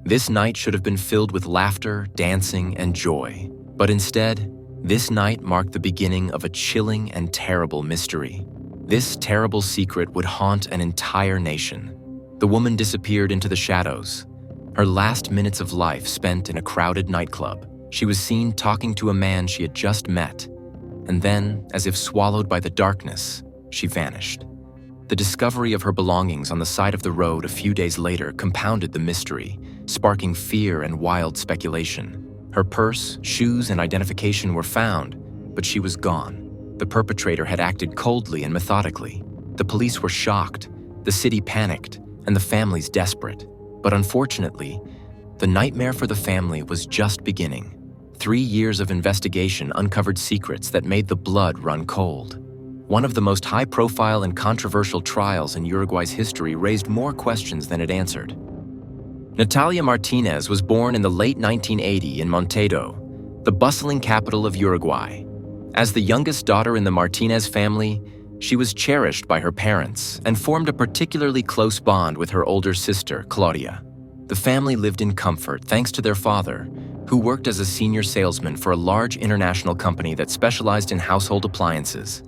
This night should have been filled with laughter, dancing, and joy. But instead, this night marked the beginning of a chilling and terrible mystery. This terrible secret would haunt an entire nation. The woman disappeared into the shadows. Her last minutes of life spent in a crowded nightclub. She was seen talking to a man she had just met. And then, as if swallowed by the darkness, she vanished. The discovery of her belongings on the side of the road a few days later compounded the mystery, sparking fear and wild speculation. Her purse, shoes, and identification were found, but she was gone. The perpetrator had acted coldly and methodically. The police were shocked, the city panicked, and the families desperate. But unfortunately, the nightmare for the family was just beginning. 3 years of investigation uncovered secrets that made the blood run cold. One of the most high-profile and controversial trials in Uruguay's history raised more questions than it answered. Natalia Martinez was born in the late 1980s in Montedo, the bustling capital of Uruguay. As the youngest daughter in the Martinez family, she was cherished by her parents and formed a particularly close bond with her older sister, Claudia. The family lived in comfort thanks to their father, who worked as a senior salesman for a large international company that specialized in household appliances.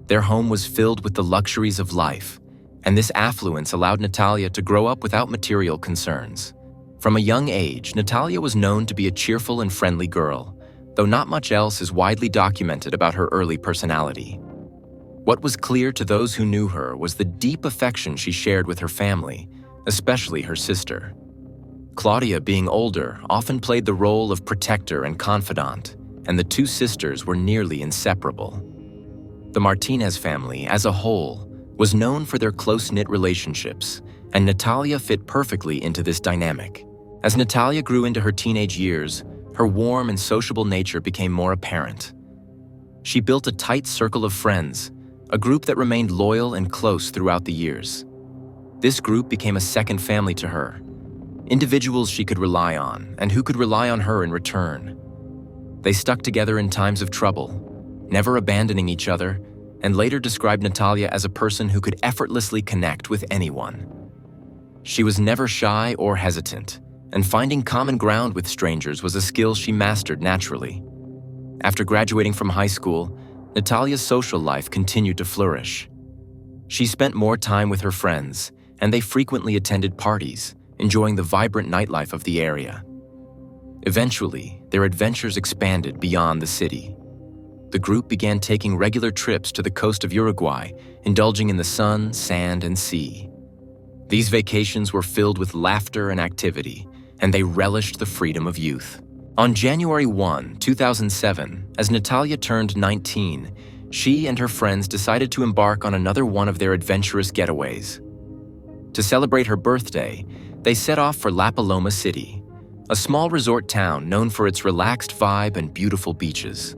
Their home was filled with the luxuries of life, and this affluence allowed Natalia to grow up without material concerns. From a young age, Natalia was known to be a cheerful and friendly girl, though not much else is widely documented about her early personality. What was clear to those who knew her was the deep affection she shared with her family, especially her sister. Claudia, being older, often played the role of protector and confidant, and the two sisters were nearly inseparable. The Martinez family, as a whole, was known for their close-knit relationships, and Natalia fit perfectly into this dynamic. As Natalia grew into her teenage years, her warm and sociable nature became more apparent. She built a tight circle of friends, a group that remained loyal and close throughout the years. This group became a second family to her, individuals she could rely on and who could rely on her in return. They stuck together in times of trouble, never abandoning each other, and later described Natalia as a person who could effortlessly connect with anyone. She was never shy or hesitant, and finding common ground with strangers was a skill she mastered naturally. After graduating from high school, Natalia's social life continued to flourish. She spent more time with her friends, and they frequently attended parties, enjoying the vibrant nightlife of the area. Eventually, their adventures expanded beyond the city. The group began taking regular trips to the coast of Uruguay, indulging in the sun, sand, and sea. These vacations were filled with laughter and activity, and they relished the freedom of youth. On January 1, 2007, as Natalia turned 19, she and her friends decided to embark on another one of their adventurous getaways. To celebrate her birthday, they set off for La Paloma City, a small resort town known for its relaxed vibe and beautiful beaches.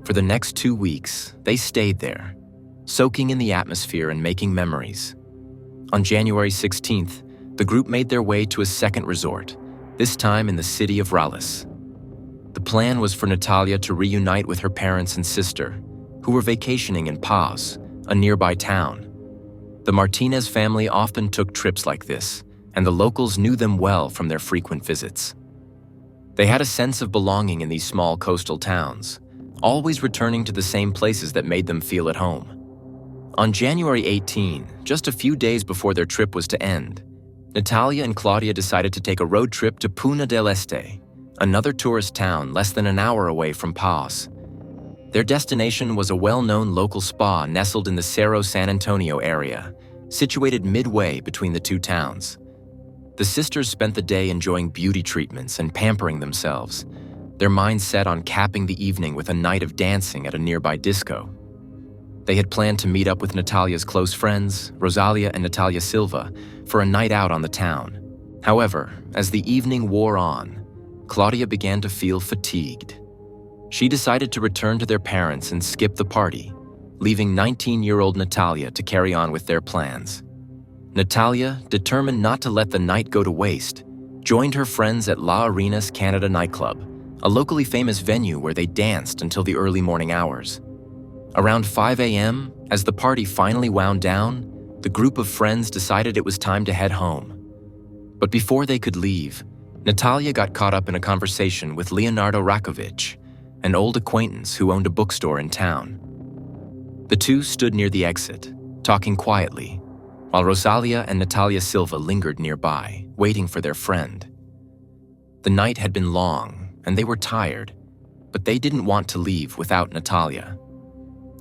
For the next 2 weeks, they stayed there, soaking in the atmosphere and making memories. On January 16th, the group made their way to a second resort, this time in the city of Rales. The plan was for Natalia to reunite with her parents and sister, who were vacationing in Paz, a nearby town. The Martinez family often took trips like this, and the locals knew them well from their frequent visits. They had a sense of belonging in these small coastal towns, always returning to the same places that made them feel at home. On January 18, just a few days before their trip was to end, Natalia and Claudia decided to take a road trip to Puna del Este, another tourist town less than an hour away from Paz. Their destination was a well-known local spa nestled in the Cerro San Antonio area, situated midway between the two towns. The sisters spent the day enjoying beauty treatments and pampering themselves, their minds set on capping the evening with a night of dancing at a nearby disco. They had planned to meet up with Natalia's close friends, Rosalia and Natalia Silva, for a night out on the town. However, as the evening wore on, Claudia began to feel fatigued. She decided to return to their parents and skip the party, leaving 19-year-old Natalia to carry on with their plans. Natalia, determined not to let the night go to waste, joined her friends at La Arenas Canada nightclub, a locally famous venue where they danced until the early morning hours. Around 5 a.m., as the party finally wound down, the group of friends decided it was time to head home. But before they could leave, Natalia got caught up in a conversation with Leonardo Rakovich, an old acquaintance who owned a bookstore in town. The two stood near the exit, talking quietly, while Rosalia and Natalia Silva lingered nearby, waiting for their friend. The night had been long, and they were tired, but they didn't want to leave without Natalia.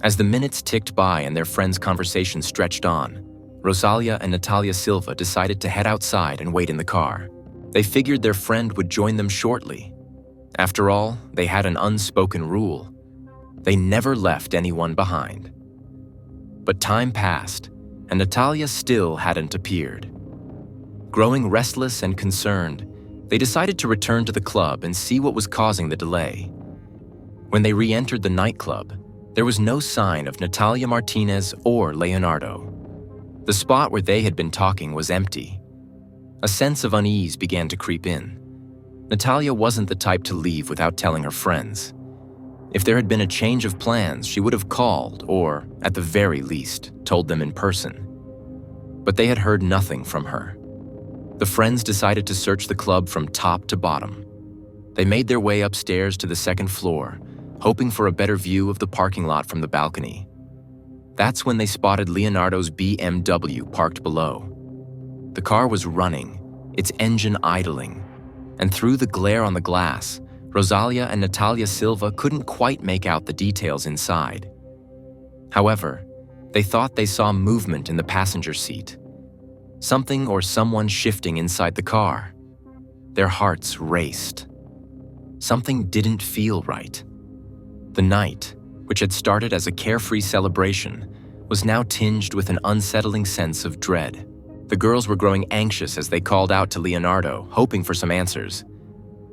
As the minutes ticked by and their friend's conversation stretched on, Rosalia and Natalia Silva decided to head outside and wait in the car. They figured their friend would join them shortly. After all, they had an unspoken rule. They never left anyone behind. But time passed, and Natalia still hadn't appeared. Growing restless and concerned, they decided to return to the club and see what was causing the delay. When they re-entered the nightclub, there was no sign of Natalia Martinez or Leonardo. The spot where they had been talking was empty. A sense of unease began to creep in. Natalia wasn't the type to leave without telling her friends. If there had been a change of plans, she would have called or, at the very least, told them in person. But they had heard nothing from her. The friends decided to search the club from top to bottom. They made their way upstairs to the second floor, hoping for a better view of the parking lot from the balcony. That's when they spotted Leonardo's BMW parked below. The car was running, its engine idling, and through the glare on the glass, Rosalia and Natalia Silva couldn't quite make out the details inside. However, they thought they saw movement in the passenger seat. Something or someone shifting inside the car. Their hearts raced. Something didn't feel right. The night, which had started as a carefree celebration, was now tinged with an unsettling sense of dread. The girls were growing anxious as they called out to Leonardo, hoping for some answers.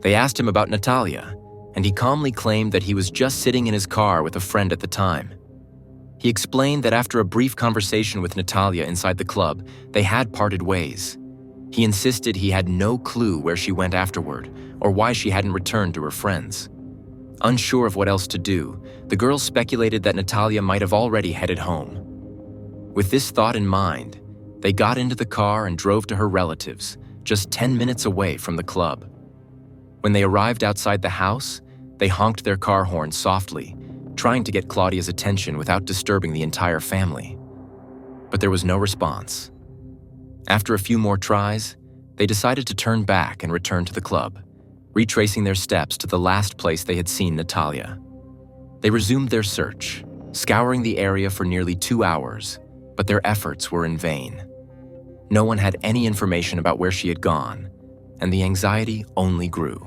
They asked him about Natalia, and he calmly claimed that he was just sitting in his car with a friend at the time. He explained that after a brief conversation with Natalia inside the club, they had parted ways. He insisted he had no clue where she went afterward or why she hadn't returned to her friends. Unsure of what else to do, the girls speculated that Natalia might have already headed home. With this thought in mind, they got into the car and drove to her relatives, just 10 minutes away from the club. When they arrived outside the house, they honked their car horn softly, trying to get Claudia's attention without disturbing the entire family. But there was no response. After a few more tries, they decided to turn back and return to the club, retracing their steps to the last place they had seen Natalia. They resumed their search, scouring the area for nearly 2 hours, but their efforts were in vain. No one had any information about where she had gone, and the anxiety only grew.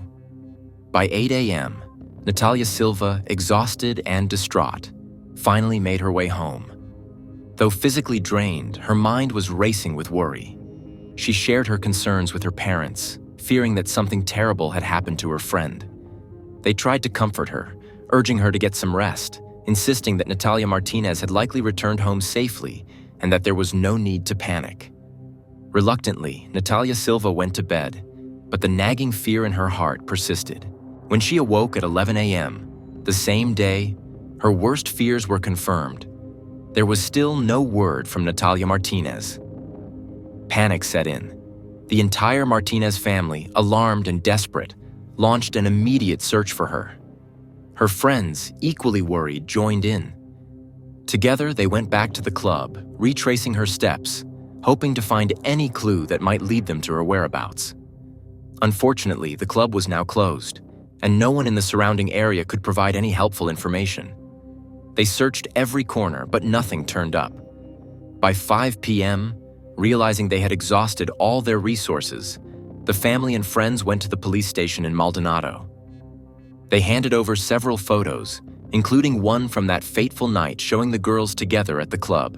By 8 a.m., Natalia Silva, exhausted and distraught, finally made her way home. Though physically drained, her mind was racing with worry. She shared her concerns with her parents, fearing that something terrible had happened to her friend. They tried to comfort her, urging her to get some rest, insisting that Natalia Martinez had likely returned home safely and that there was no need to panic. Reluctantly, Natalia Silva went to bed, but the nagging fear in her heart persisted. When she awoke at 11 a.m., the same day, her worst fears were confirmed. There was still no word from Natalia Martinez. Panic set in. The entire Martinez family, alarmed and desperate, launched an immediate search for her. Her friends, equally worried, joined in. Together, they went back to the club, retracing her steps, hoping to find any clue that might lead them to her whereabouts. Unfortunately, the club was now closed, and no one in the surrounding area could provide any helpful information. They searched every corner, but nothing turned up. By 5 p.m., realizing they had exhausted all their resources, the family and friends went to the police station in Maldonado. They handed over several photos, including one from that fateful night showing the girls together at the club.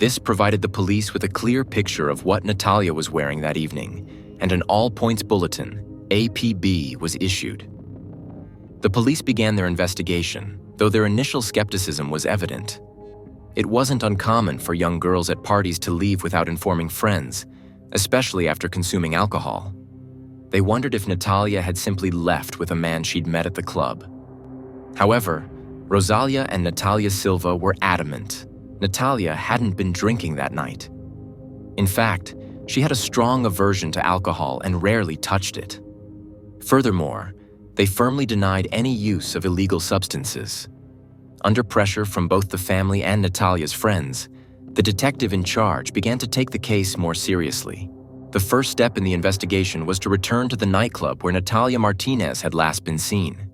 This provided the police with a clear picture of what Natalia was wearing that evening, and an all-points bulletin, APB, was issued. The police began their investigation, though their initial skepticism was evident. It wasn't uncommon for young girls at parties to leave without informing friends, especially after consuming alcohol. They wondered if Natalia had simply left with a man she'd met at the club. However, Rosalia and Natalia Silva were adamant Natalia hadn't been drinking that night. In fact, she had a strong aversion to alcohol and rarely touched it. Furthermore, they firmly denied any use of illegal substances. Under pressure from both the family and Natalia's friends, the detective in charge began to take the case more seriously. The first step in the investigation was to return to the nightclub where Natalia Martinez had last been seen.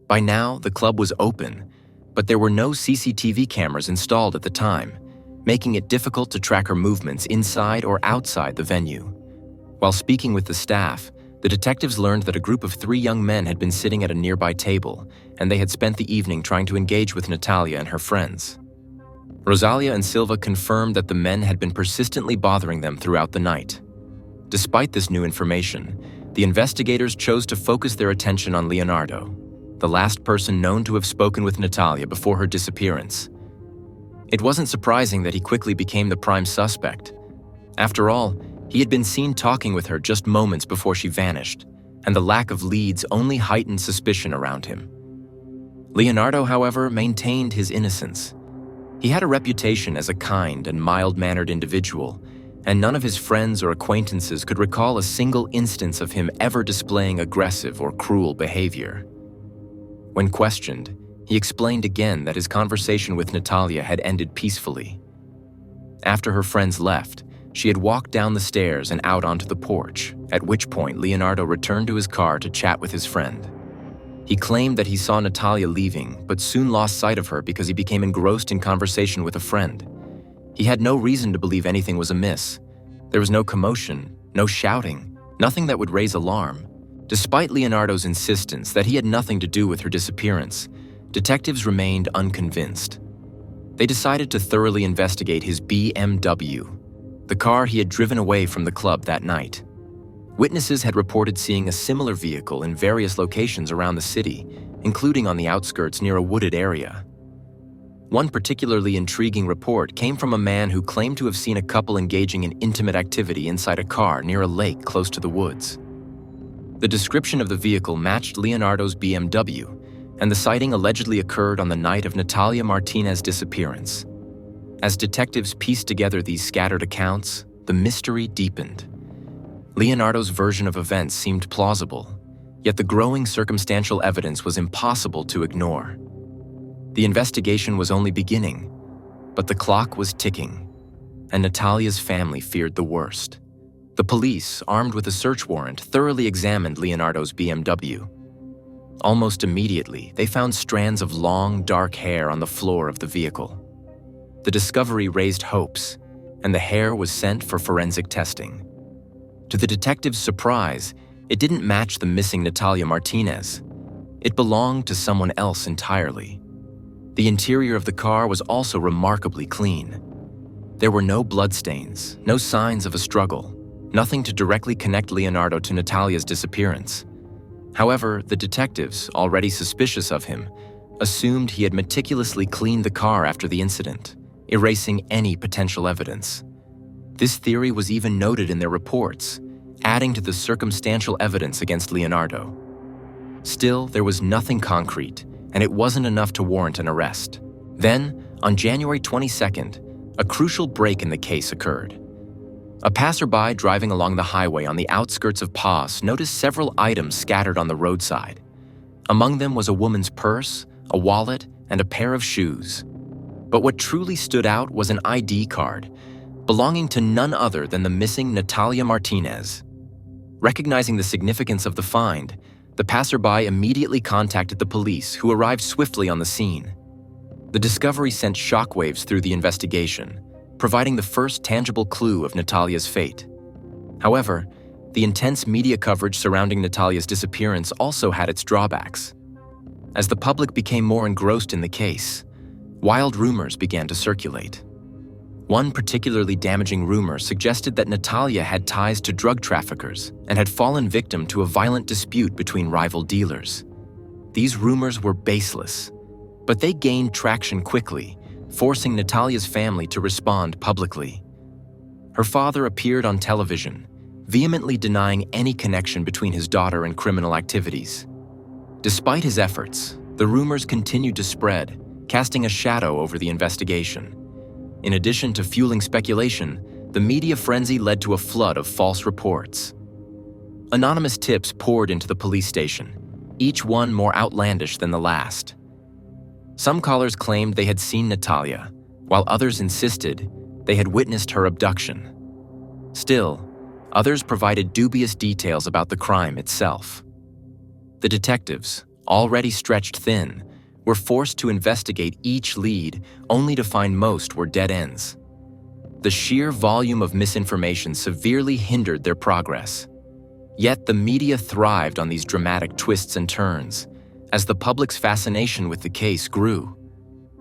By now, the club was open, but there were no CCTV cameras installed at the time, making it difficult to track her movements inside or outside the venue. While speaking with the staff, the detectives learned that a group of 3 young men had been sitting at a nearby table, and they had spent the evening trying to engage with Natalia and her friends. Rosalia and Silva confirmed that the men had been persistently bothering them throughout the night. Despite this new information, the investigators chose to focus their attention on Leonardo, the last person known to have spoken with Natalia before her disappearance. It wasn't surprising that he quickly became the prime suspect. After all, he had been seen talking with her just moments before she vanished, and the lack of leads only heightened suspicion around him. Leonardo, however, maintained his innocence. He had a reputation as a kind and mild-mannered individual, and none of his friends or acquaintances could recall a single instance of him ever displaying aggressive or cruel behavior. When questioned, he explained again that his conversation with Natalia had ended peacefully. After her friends left, she had walked down the stairs and out onto the porch, at which point Leonardo returned to his car to chat with his friend. He claimed that he saw Natalia leaving, but soon lost sight of her because he became engrossed in conversation with a friend. He had no reason to believe anything was amiss. There was no commotion, no shouting, nothing that would raise alarm. Despite Leonardo's insistence that he had nothing to do with her disappearance, detectives remained unconvinced. They decided to thoroughly investigate his BMW, the car he had driven away from the club that night. Witnesses had reported seeing a similar vehicle in various locations around the city, including on the outskirts near a wooded area. One particularly intriguing report came from a man who claimed to have seen a couple engaging in intimate activity inside a car near a lake close to the woods. The description of the vehicle matched Leonardo's BMW, and the sighting allegedly occurred on the night of Natalia Martinez's disappearance. As detectives pieced together these scattered accounts, the mystery deepened. Leonardo's version of events seemed plausible, yet the growing circumstantial evidence was impossible to ignore. The investigation was only beginning, but the clock was ticking, and Natalia's family feared the worst. The police, armed with a search warrant, thoroughly examined Leonardo's BMW. Almost immediately, they found strands of long, dark hair on the floor of the vehicle. The discovery raised hopes, and the hair was sent for forensic testing. To the detectives' surprise, it didn't match the missing Natalia Martinez. It belonged to someone else entirely. The interior of the car was also remarkably clean. There were no bloodstains, no signs of a struggle, nothing to directly connect Leonardo to Natalia's disappearance. However, the detectives, already suspicious of him, assumed he had meticulously cleaned the car after the incident, erasing any potential evidence. This theory was even noted in their reports, adding to the circumstantial evidence against Leonardo. Still, there was nothing concrete, and it wasn't enough to warrant an arrest. Then, on January 22nd, a crucial break in the case occurred. A passerby driving along the highway on the outskirts of Paz noticed several items scattered on the roadside. Among them was a woman's purse, a wallet, and a pair of shoes. But what truly stood out was an ID card, belonging to none other than the missing Natalia Martinez. Recognizing the significance of the find, the passerby immediately contacted the police, who arrived swiftly on the scene. The discovery sent shockwaves through the investigation, providing the first tangible clue of Natalia's fate. However, the intense media coverage surrounding Natalia's disappearance also had its drawbacks. As the public became more engrossed in the case, wild rumors began to circulate. One particularly damaging rumor suggested that Natalia had ties to drug traffickers and had fallen victim to a violent dispute between rival dealers. These rumors were baseless, but they gained traction quickly, forcing Natalia's family to respond publicly. Her father appeared on television, vehemently denying any connection between his daughter and criminal activities. Despite his efforts, the rumors continued to spread, casting a shadow over the investigation. In addition to fueling speculation, the media frenzy led to a flood of false reports. Anonymous tips poured into the police station, each one more outlandish than the last. Some callers claimed they had seen Natalia, while others insisted they had witnessed her abduction. Still, others provided dubious details about the crime itself. The detectives, already stretched thin, were forced to investigate each lead only to find most were dead ends. The sheer volume of misinformation severely hindered their progress. Yet the media thrived on these dramatic twists and turns, as the public's fascination with the case grew.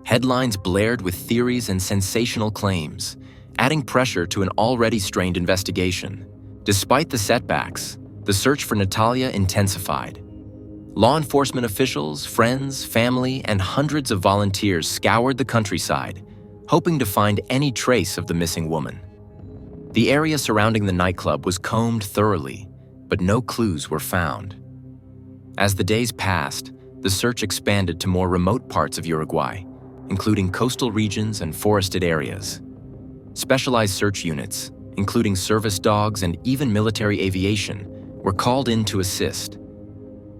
Headlines blared with theories and sensational claims, adding pressure to an already strained investigation. Despite the setbacks, the search for Natalia intensified. Law enforcement officials, friends, family, and hundreds of volunteers scoured the countryside, hoping to find any trace of the missing woman. The area surrounding the nightclub was combed thoroughly, but no clues were found. As the days passed, the search expanded to more remote parts of Uruguay, including coastal regions and forested areas. Specialized search units, including service dogs and even military aviation, were called in to assist.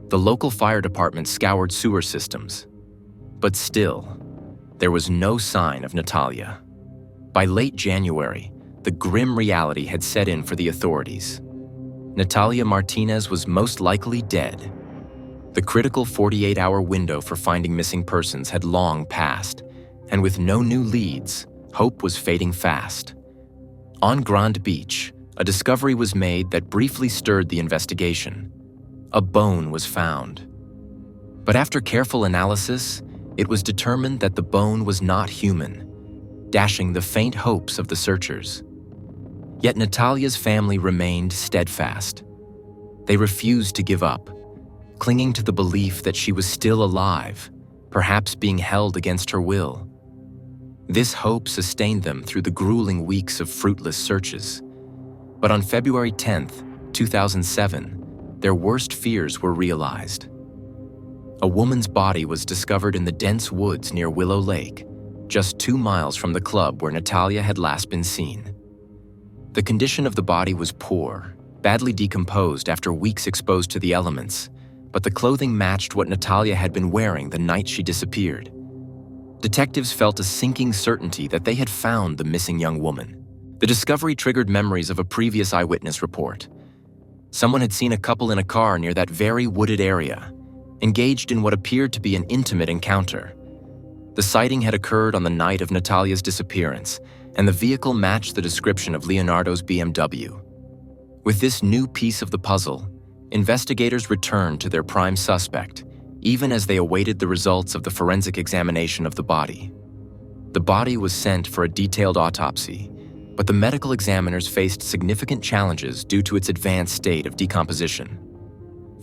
The local fire department scoured sewer systems. But still, there was no sign of Natalia. By late January, the grim reality had set in for the authorities. Natalia Martinez was most likely dead. The critical 48-hour window for finding missing persons had long passed, and with no new leads, hope was fading fast. On Grand Beach, a discovery was made that briefly stirred the investigation. A bone was found. But after careful analysis, it was determined that the bone was not human, dashing the faint hopes of the searchers. Yet Natalia's family remained steadfast. They refused to give up, clinging to the belief that she was still alive, perhaps being held against her will. This hope sustained them through the grueling weeks of fruitless searches. But on February 10th, 2007, their worst fears were realized. A woman's body was discovered in the dense woods near Willow Lake, just 2 miles from the club where Natalia had last been seen. The condition of the body was poor, badly decomposed after weeks exposed to the elements, but the clothing matched what Natalia had been wearing the night she disappeared. Detectives felt a sinking certainty that they had found the missing young woman. The discovery triggered memories of a previous eyewitness report. Someone had seen a couple in a car near that very wooded area, engaged in what appeared to be an intimate encounter. The sighting had occurred on the night of Natalia's disappearance, and the vehicle matched the description of Leonardo's BMW. With this new piece of the puzzle, investigators returned to their prime suspect, even as they awaited the results of the forensic examination of the body. The body was sent for a detailed autopsy, but the medical examiners faced significant challenges due to its advanced state of decomposition.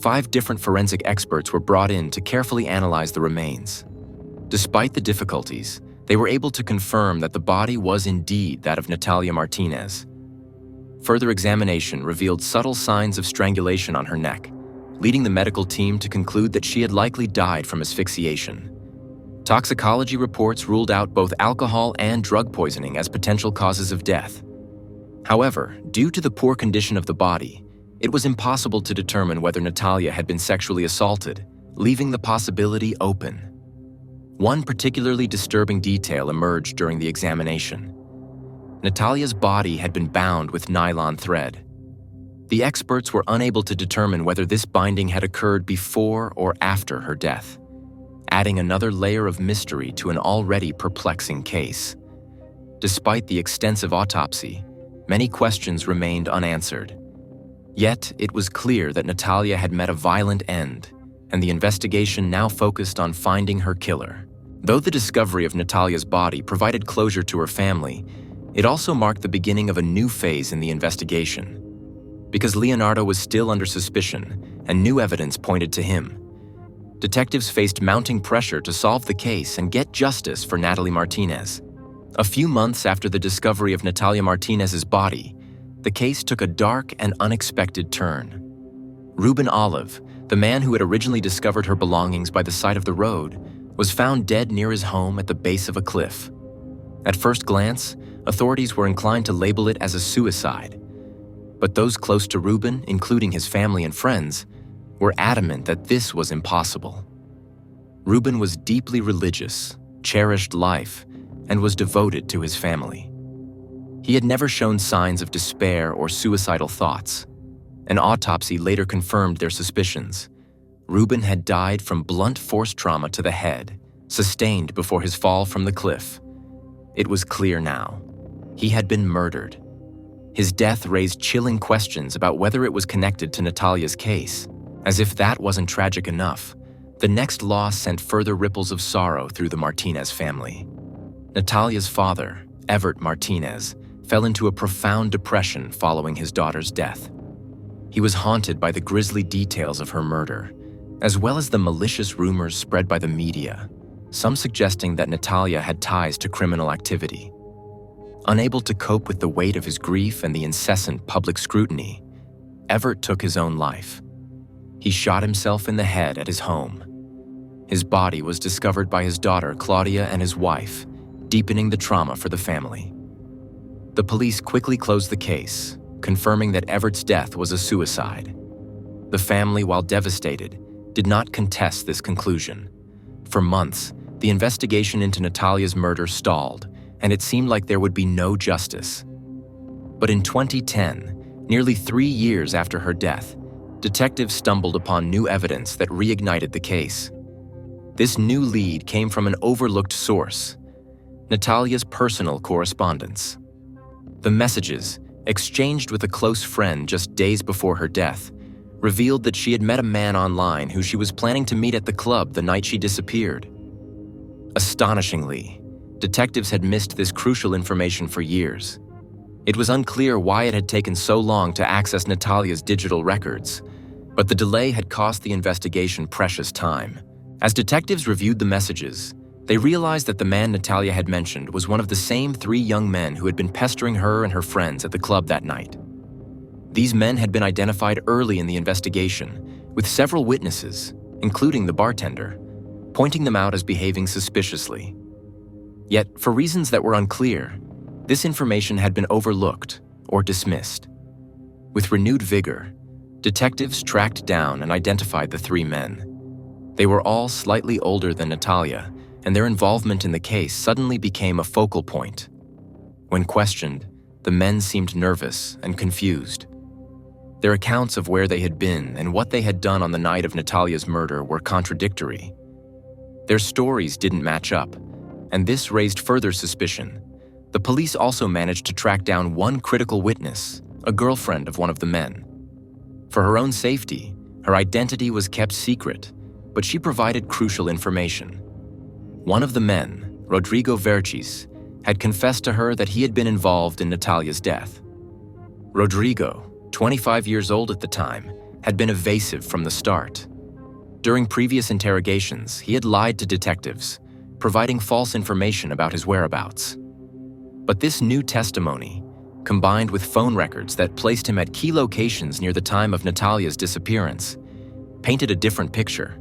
5 different forensic experts were brought in to carefully analyze the remains. Despite the difficulties, they were able to confirm that the body was indeed that of Natalia Martinez. Further examination revealed subtle signs of strangulation on her neck, leading the medical team to conclude that she had likely died from asphyxiation. Toxicology reports ruled out both alcohol and drug poisoning as potential causes of death. However, due to the poor condition of the body, it was impossible to determine whether Natalia had been sexually assaulted, leaving the possibility open. One particularly disturbing detail emerged during the examination. Natalia's body had been bound with nylon thread. The experts were unable to determine whether this binding had occurred before or after her death, adding another layer of mystery to an already perplexing case. Despite the extensive autopsy, many questions remained unanswered. Yet, it was clear that Natalia had met a violent end, and the investigation now focused on finding her killer. Though the discovery of Natalia's body provided closure to her family, it also marked the beginning of a new phase in the investigation. Because Leonardo was still under suspicion, and new evidence pointed to him, detectives faced mounting pressure to solve the case and get justice for Natalie Martinez. A few months after the discovery of Natalia Martinez's body, the case took a dark and unexpected turn. Ruben Olive, the man who had originally discovered her belongings by the side of the road, was found dead near his home at the base of a cliff. At first glance, authorities were inclined to label it as a suicide. But those close to Ruben, including his family and friends, were adamant that this was impossible. Ruben was deeply religious, cherished life, and was devoted to his family. He had never shown signs of despair or suicidal thoughts. An autopsy later confirmed their suspicions. Ruben had died from blunt force trauma to the head, sustained before his fall from the cliff. It was clear now. He had been murdered. His death raised chilling questions about whether it was connected to Natalia's case. As if that wasn't tragic enough, the next loss sent further ripples of sorrow through the Martinez family. Natalia's father, Everett Martinez, fell into a profound depression following his daughter's death. He was haunted by the grisly details of her murder, as well as the malicious rumors spread by the media, some suggesting that Natalia had ties to criminal activity. Unable to cope with the weight of his grief and the incessant public scrutiny, Everett took his own life. He shot himself in the head at his home. His body was discovered by his daughter, Claudia, and his wife, deepening the trauma for the family. The police quickly closed the case, confirming that Everett's death was a suicide. The family, while devastated, did not contest this conclusion. For months, the investigation into Natalia's murder stalled, and it seemed like there would be no justice. But in 2010, nearly 3 years after her death, detectives stumbled upon new evidence that reignited the case. This new lead came from an overlooked source: Natalia's personal correspondence. The messages, exchanged with a close friend just days before her death, revealed that she had met a man online who she was planning to meet at the club the night she disappeared. Astonishingly, detectives had missed this crucial information for years. It was unclear why it had taken so long to access Natalia's digital records, but the delay had cost the investigation precious time. As detectives reviewed the messages, they realized that the man Natalia had mentioned was one of the same 3 young men who had been pestering her and her friends at the club that night. These men had been identified early in the investigation, with several witnesses, including the bartender, pointing them out as behaving suspiciously. Yet, for reasons that were unclear, this information had been overlooked or dismissed. With renewed vigor, detectives tracked down and identified the 3 men. They were all slightly older than Natalia, and their involvement in the case suddenly became a focal point. When questioned, the men seemed nervous and confused. Their accounts of where they had been and what they had done on the night of Natalia's murder were contradictory. Their stories didn't match up, and this raised further suspicion. The police also managed to track down one critical witness, a girlfriend of one of the men. For her own safety, her identity was kept secret, but she provided crucial information. One of the men, Rodrigo Verchis, had confessed to her that he had been involved in Natalia's death. Rodrigo, 25 years old at the time, had been evasive from the start. During previous interrogations, he had lied to detectives, providing false information about his whereabouts. But this new testimony, combined with phone records that placed him at key locations near the time of Natalia's disappearance, painted a different picture.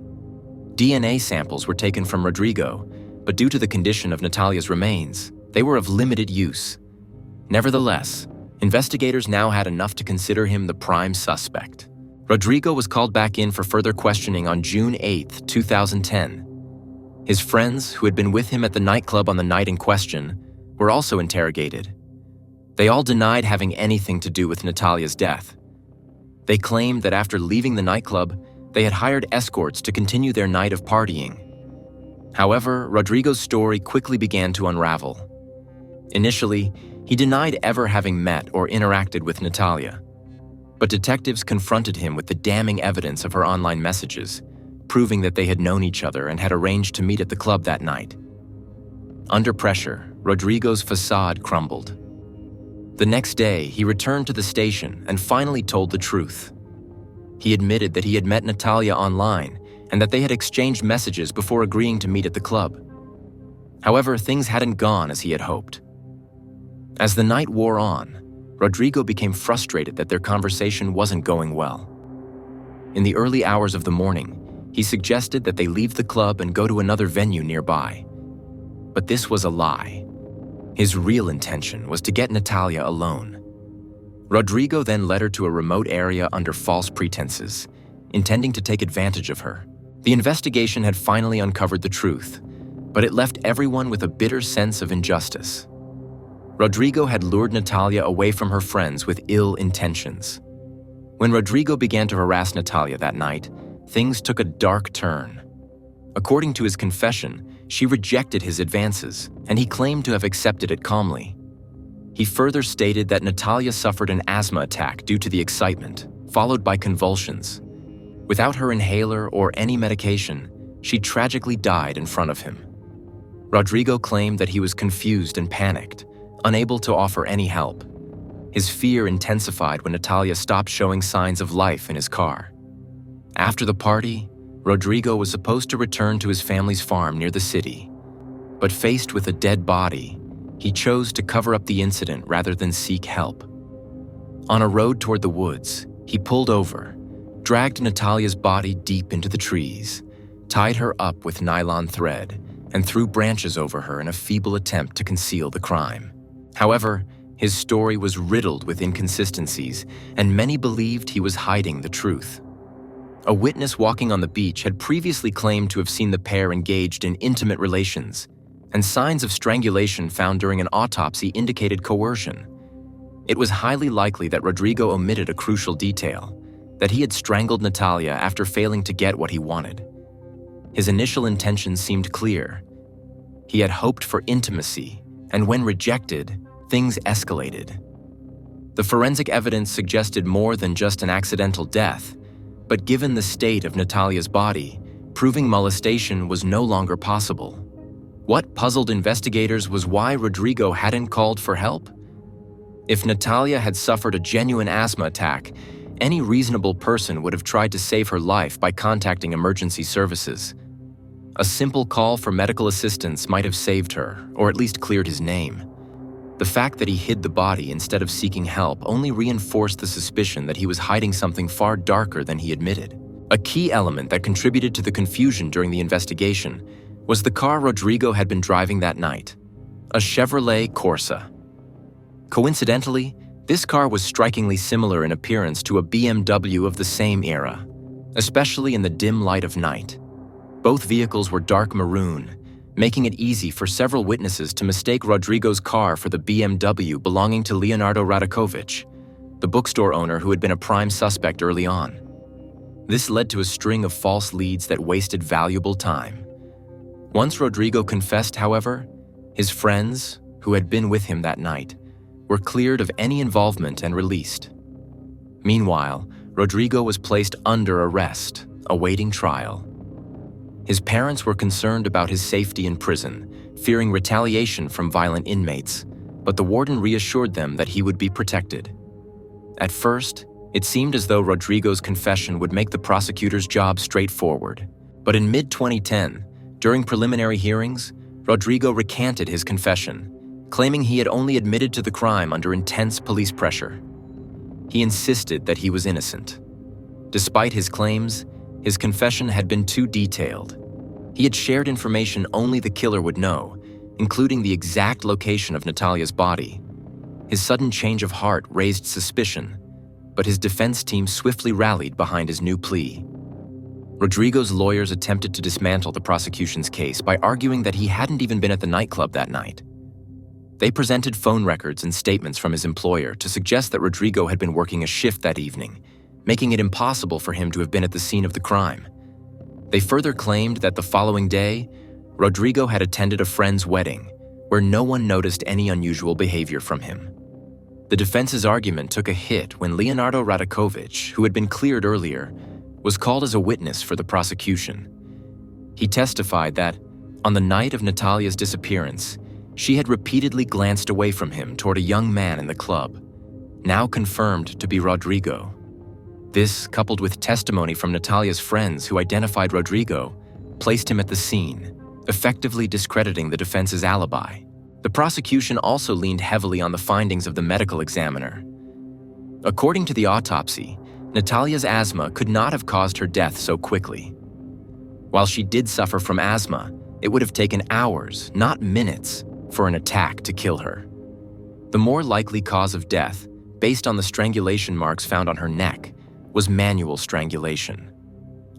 DNA samples were taken from Rodrigo, but due to the condition of Natalia's remains, they were of limited use. Nevertheless, investigators now had enough to consider him the prime suspect. Rodrigo was called back in for further questioning on June 8, 2010. His friends, who had been with him at the nightclub on the night in question, were also interrogated. They all denied having anything to do with Natalia's death. They claimed that after leaving the nightclub, they had hired escorts to continue their night of partying. However, Rodrigo's story quickly began to unravel. Initially, he denied ever having met or interacted with Natalia. But detectives confronted him with the damning evidence of her online messages, proving that they had known each other and had arranged to meet at the club that night. Under pressure, Rodrigo's facade crumbled. The next day, he returned to the station and finally told the truth. He admitted that he had met Natalia online and that they had exchanged messages before agreeing to meet at the club. However, things hadn't gone as he had hoped. As the night wore on, Rodrigo became frustrated that their conversation wasn't going well. In the early hours of the morning, he suggested that they leave the club and go to another venue nearby. But this was a lie. His real intention was to get Natalia alone. Rodrigo then led her to a remote area under false pretenses, intending to take advantage of her. The investigation had finally uncovered the truth, but it left everyone with a bitter sense of injustice. Rodrigo had lured Natalia away from her friends with ill intentions. When Rodrigo began to harass Natalia that night, things took a dark turn. According to his confession, she rejected his advances, and he claimed to have accepted it calmly. He further stated that Natalia suffered an asthma attack due to the excitement, followed by convulsions. Without her inhaler or any medication, she tragically died in front of him. Rodrigo claimed that he was confused and panicked, unable to offer any help. His fear intensified when Natalia stopped showing signs of life in his car. After the party, Rodrigo was supposed to return to his family's farm near the city. But faced with a dead body, he chose to cover up the incident rather than seek help. On a road toward the woods, he pulled over, dragged Natalia's body deep into the trees, tied her up with nylon thread, and threw branches over her in a feeble attempt to conceal the crime. However, his story was riddled with inconsistencies, and many believed he was hiding the truth. A witness walking on the beach had previously claimed to have seen the pair engaged in intimate relations, and signs of strangulation found during an autopsy indicated coercion. It was highly likely that Rodrigo omitted a crucial detail, that he had strangled Natalia after failing to get what he wanted. His initial intentions seemed clear. He had hoped for intimacy, and when rejected, things escalated. The forensic evidence suggested more than just an accidental death, but given the state of Natalia's body, proving molestation was no longer possible. What puzzled investigators was why Rodrigo hadn't called for help. If Natalia had suffered a genuine asthma attack, any reasonable person would have tried to save her life by contacting emergency services. A simple call for medical assistance might have saved her, or at least cleared his name. The fact that he hid the body instead of seeking help only reinforced the suspicion that he was hiding something far darker than he admitted. A key element that contributed to the confusion during the investigation was the car Rodrigo had been driving that night, a Chevrolet Corsa. Coincidentally, this car was strikingly similar in appearance to a BMW of the same era, especially in the dim light of night. Both vehicles were dark maroon, making it easy for several witnesses to mistake Rodrigo's car for the BMW belonging to Leonardo Radakovich, the bookstore owner who had been a prime suspect early on. This led to a string of false leads that wasted valuable time. Once Rodrigo confessed, however, his friends, who had been with him that night, were cleared of any involvement and released. Meanwhile, Rodrigo was placed under arrest, awaiting trial. His parents were concerned about his safety in prison, fearing retaliation from violent inmates, but the warden reassured them that he would be protected. At first, it seemed as though Rodrigo's confession would make the prosecutor's job straightforward. But in mid-2010, during preliminary hearings, Rodrigo recanted his confession, claiming he had only admitted to the crime under intense police pressure. He insisted that he was innocent. Despite his claims, his confession had been too detailed. He had shared information only the killer would know, including the exact location of Natalia's body. His sudden change of heart raised suspicion, but his defense team swiftly rallied behind his new plea. Rodrigo's lawyers attempted to dismantle the prosecution's case by arguing that he hadn't even been at the nightclub that night. They presented phone records and statements from his employer to suggest that Rodrigo had been working a shift that evening, making it impossible for him to have been at the scene of the crime. They further claimed that the following day, Rodrigo had attended a friend's wedding, where no one noticed any unusual behavior from him. The defense's argument took a hit when Leonardo Radakovich, who had been cleared earlier, was called as a witness for the prosecution. He testified that, on the night of Natalia's disappearance, she had repeatedly glanced away from him toward a young man in the club, now confirmed to be Rodrigo. This, coupled with testimony from Natalia's friends who identified Rodrigo, placed him at the scene, effectively discrediting the defense's alibi. The prosecution also leaned heavily on the findings of the medical examiner. According to the autopsy, Natalia's asthma could not have caused her death so quickly. While she did suffer from asthma, it would have taken hours, not minutes, for an attack to kill her. The more likely cause of death, based on the strangulation marks found on her neck, was manual strangulation.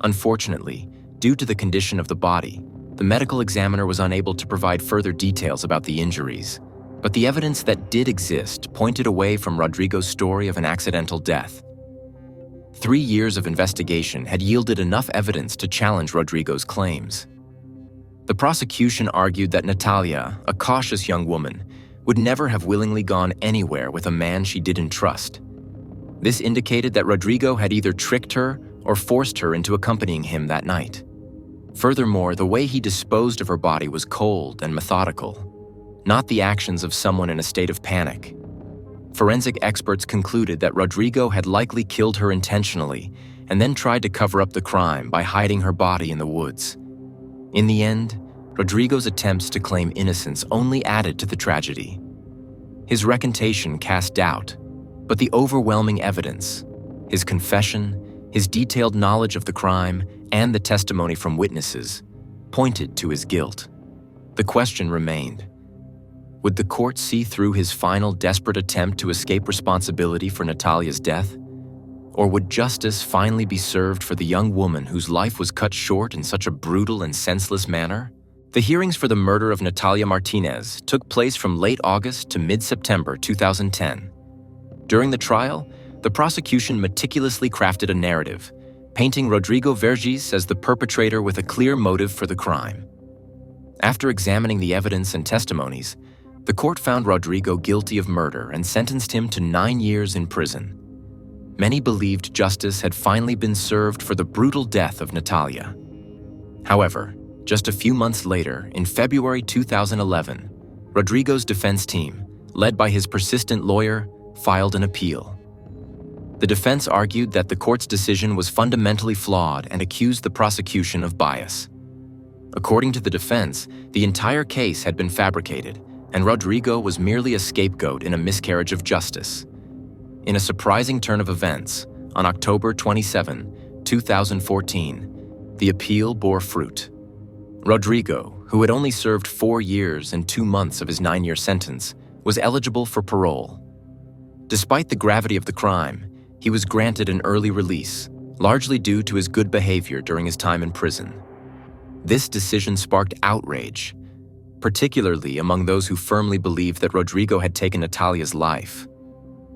Unfortunately, due to the condition of the body, the medical examiner was unable to provide further details about the injuries, but the evidence that did exist pointed away from Rodrigo's story of an accidental death. 3 years of investigation had yielded enough evidence to challenge Rodrigo's claims. The prosecution argued that Natalia, a cautious young woman, would never have willingly gone anywhere with a man she didn't trust. This indicated that Rodrigo had either tricked her or forced her into accompanying him that night. Furthermore, the way he disposed of her body was cold and methodical, not the actions of someone in a state of panic. Forensic experts concluded that Rodrigo had likely killed her intentionally and then tried to cover up the crime by hiding her body in the woods. In the end, Rodrigo's attempts to claim innocence only added to the tragedy. His recantation cast doubt, but the overwhelming evidence, his confession, his detailed knowledge of the crime, and the testimony from witnesses, pointed to his guilt. The question remained: would the court see through his final desperate attempt to escape responsibility for Natalia's death? Or would justice finally be served for the young woman whose life was cut short in such a brutal and senseless manner? The hearings for the murder of Natalia Martinez took place from late August to mid-September 2010. During the trial, the prosecution meticulously crafted a narrative, painting Rodrigo Vergés as the perpetrator with a clear motive for the crime. After examining the evidence and testimonies, the court found Rodrigo guilty of murder and sentenced him to 9 years in prison. Many believed justice had finally been served for the brutal death of Natalia. However, just a few months later, in February 2011, Rodrigo's defense team, led by his persistent lawyer, filed an appeal. The defense argued that the court's decision was fundamentally flawed and accused the prosecution of bias. According to the defense, the entire case had been fabricated, and Rodrigo was merely a scapegoat in a miscarriage of justice. In a surprising turn of events, on October 27, 2014, the appeal bore fruit. Rodrigo, who had only served 4 years and 2 months of his 9-year sentence, was eligible for parole. Despite the gravity of the crime, he was granted an early release, largely due to his good behavior during his time in prison. This decision sparked outrage, particularly among those who firmly believed that Rodrigo had taken Natalia's life.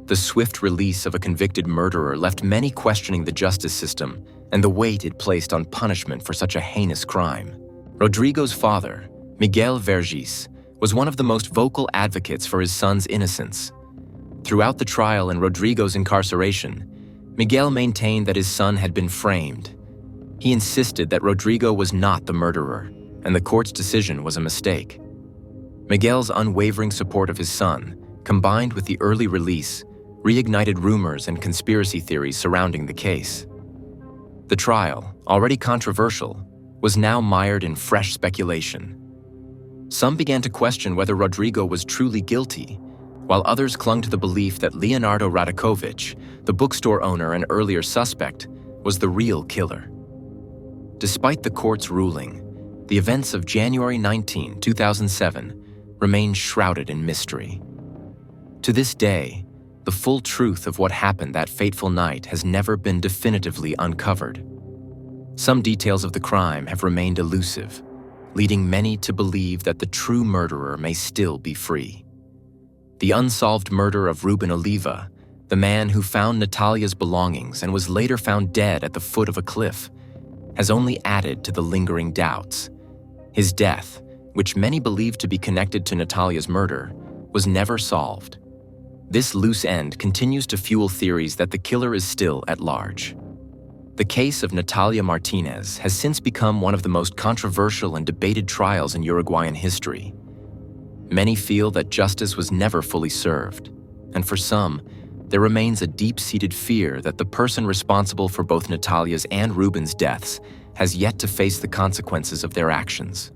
The swift release of a convicted murderer left many questioning the justice system and the weight it placed on punishment for such a heinous crime. Rodrigo's father, Miguel Vergés, was one of the most vocal advocates for his son's innocence. Throughout the trial and Rodrigo's incarceration, Miguel maintained that his son had been framed. He insisted that Rodrigo was not the murderer, and the court's decision was a mistake. Miguel's unwavering support of his son, combined with the early release, reignited rumors and conspiracy theories surrounding the case. The trial, already controversial, was now mired in fresh speculation. Some began to question whether Rodrigo was truly guilty, while others clung to the belief that Leonardo Radakovich, the bookstore owner and earlier suspect, was the real killer. Despite the court's ruling, the events of January 19, 2007 remain shrouded in mystery. To this day, the full truth of what happened that fateful night has never been definitively uncovered. Some details of the crime have remained elusive, leading many to believe that the true murderer may still be free. The unsolved murder of Ruben Oliva, the man who found Natalia's belongings and was later found dead at the foot of a cliff, has only added to the lingering doubts. His death, which many believe to be connected to Natalia's murder, was never solved. This loose end continues to fuel theories that the killer is still at large. The case of Natalia Martinez has since become one of the most controversial and debated trials in Uruguayan history. Many feel that justice was never fully served, and for some, there remains a deep-seated fear that the person responsible for both Natalia's and Ruben's deaths has yet to face the consequences of their actions.